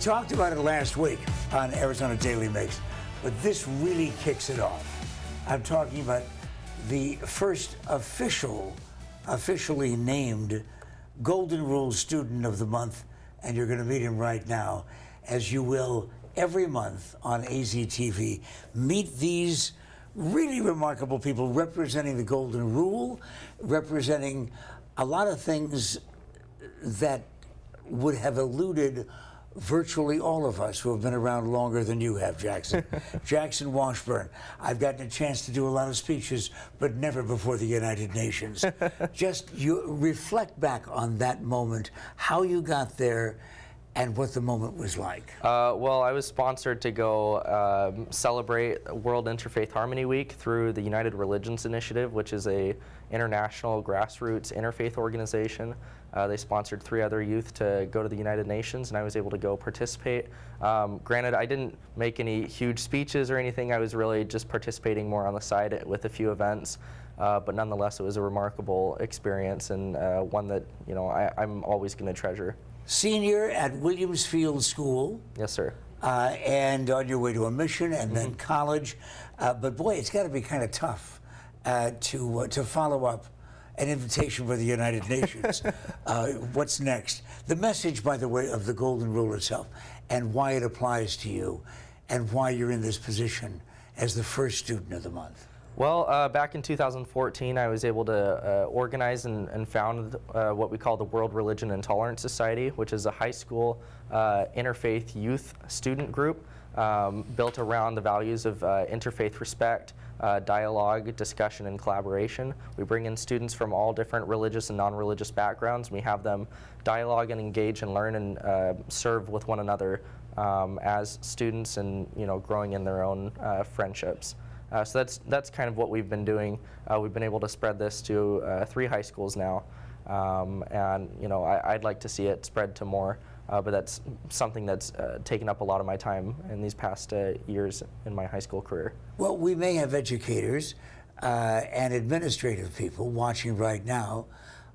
talked about it last week on Arizona Daily Mix, but this really kicks it off. I'm talking about the first officially named Golden Rule Student of the Month, and you're going to meet him right now, as you will every month on AZTV. Meet these really remarkable people representing the Golden Rule, representing a lot of things that would have eluded virtually all of us who have been around longer than you have, Jaxon. Jaxon Washburn. I've gotten a chance to do a lot of speeches, but never before the United Nations. Just you reflect back on that moment, how you got there, and what the moment was like. Well, I was sponsored to go celebrate World Interfaith Harmony Week through the United Religions Initiative, which is a international grassroots interfaith organization. They sponsored 3 other youth to go to the United Nations, and I was able to go participate. Granted, I didn't make any huge speeches or anything. I was really just participating more on the side with a few events. But nonetheless, it was a remarkable experience, and one that I'm always going to treasure. Senior at Williams Field School. Yes, sir. And on your way to a mission and then college. But boy, it's got to be kind of tough to follow up an invitation for the United Nations. What's next? The message, by the way, of the Golden Rule itself and why it applies to you and why you're in this position as the first student of the month. Well, back in 2014, I was able to organize and found what we call the World Religion and Tolerance Society, which is a high school interfaith youth student group built around the values of interfaith respect, dialogue, discussion, and collaboration. We bring in students from all different religious and non-religious backgrounds. We have them dialogue and engage and learn and serve with one another as students, and growing in their own friendships. So that's kind of what we've been doing. We've been able to spread this to 3 high schools now, and I'd like to see it spread to more. But that's something that's taken up a lot of my time in these past years in my high school career. Well, we may have educators and administrative people watching right now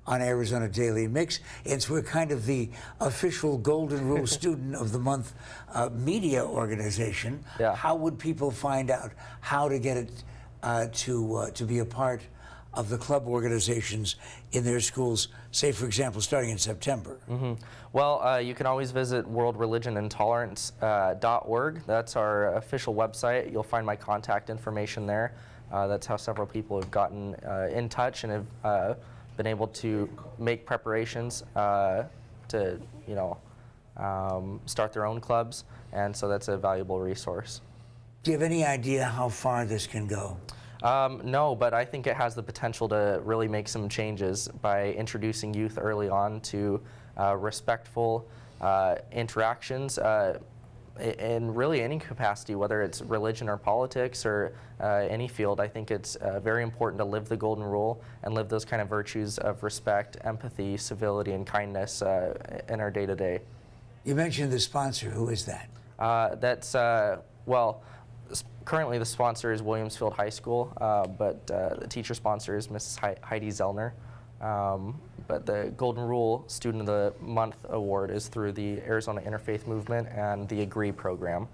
on Arizona Daily Mix, and so we're kind of the official Golden Rule Student of the Month media organization. Yeah. How would people find out how to get it to be a part of the club organizations in their schools, say, for example, starting in September? Mm-hmm. Well, you can always visit worldreligionandtolerance.org. That's our official website. You'll find my contact information there. That's how several people have gotten in touch and have been able to make preparations to start their own clubs, and so that's a valuable resource. Do you have any idea how far this can go? No, but I think it has the potential to really make some changes by introducing youth early on to respectful interactions in really any capacity, whether it's religion or politics or any field. I think it's very important to live the Golden Rule and live those kind of virtues of respect, empathy, civility, and kindness in our day-to-day. You mentioned the sponsor. Who is that? Well, currently the sponsor is Williams Field High School, but the teacher sponsor is Mrs. Heidi Zellner. But the Golden Rule Student of the Month Award is through the Arizona Interfaith Movement and the AGREE program.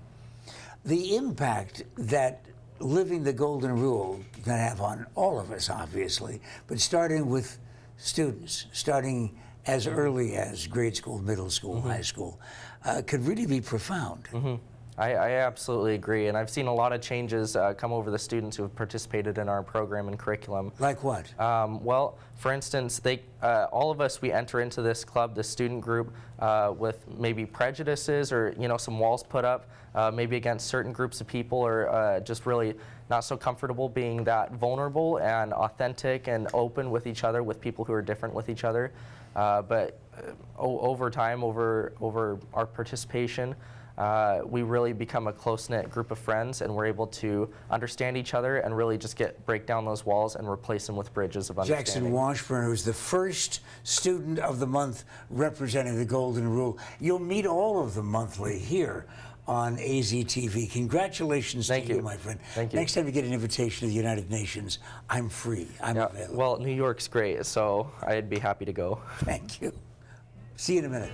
The impact that living the Golden Rule can have on all of us, obviously, but starting with students, starting as early as grade school, middle school, high school, could really be profound. I absolutely agree, and I've seen a lot of changes come over the students who have participated in our program and curriculum. Like what? Well, for instance, all of us, we enter into this club, this student group, with maybe prejudices or some walls put up, maybe against certain groups of people, or just really not so comfortable being that vulnerable and authentic and open with each other, with people who are different with each other. But over time, over our participation, we really become a close-knit group of friends, and we're able to understand each other and really just break down those walls and replace them with bridges of understanding. Jaxon Washburn, who's the first student of the month representing the Golden Rule. You'll meet all of them monthly here on AZTV. Congratulations to you, my friend. Thank you. Next time you get an invitation to the United Nations, I'm free. I'm available. Well, New York's great, so I'd be happy to go. Thank you. See you in a minute.